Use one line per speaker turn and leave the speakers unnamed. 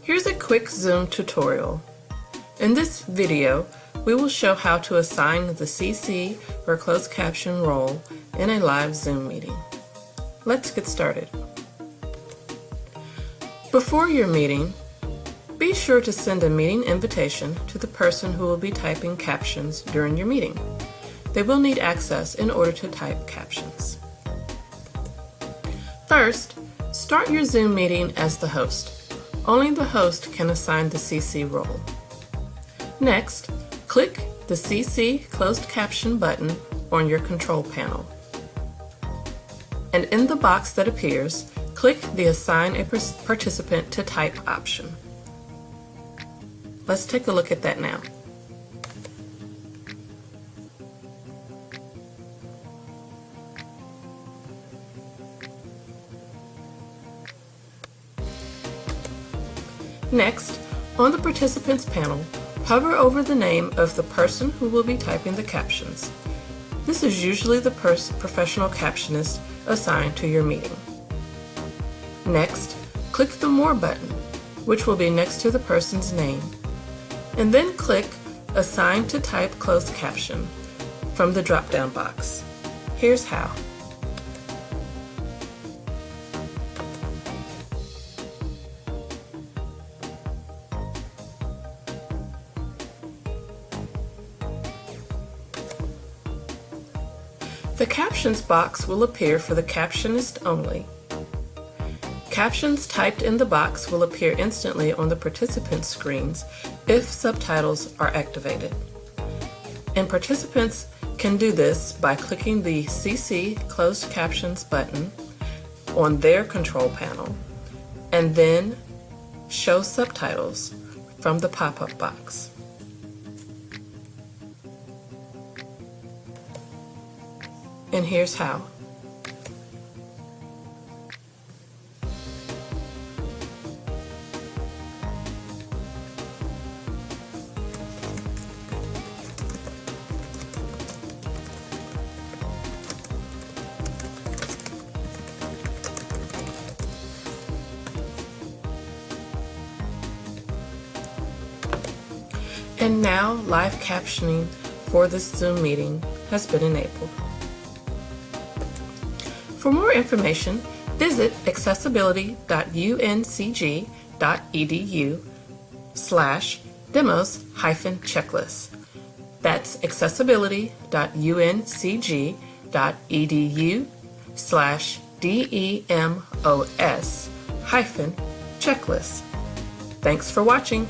Here's a quick Zoom tutorial. In this video, we will show how to assign the CC or closed caption role in a live Zoom meeting. Let's get started. Before your meeting, be sure to send a meeting invitation to the person who will be typing captions during your meeting. They will need access in order to type captions. First, start your Zoom meeting as the host. Only the host can assign the CC role. Next, click the CC Closed Caption button on your control panel. And in the box that appears, click the Assign a Participant to Type option. Let's take a look at that now. Next, on the Participants panel, hover over the name of the person who will be typing the captions. This is usually the professional captionist assigned to your meeting. Next, click the More button, which will be next to the person's name, and then click Assign to Type Closed Caption from the drop-down box. Here's how. The Captions box will appear for the captionist only. Captions typed in the box will appear instantly on the participant screens if subtitles are activated. And participants can do this by clicking the CC Closed Captions button on their control panel and then Show Subtitles from the pop-up box. And here's how. And now live captioning for this Zoom meeting has been enabled. For more information, visit accessibility.uncg.edu/demos-checklist. That's accessibility.uncg.edu/demos-checklist. Thanks for watching.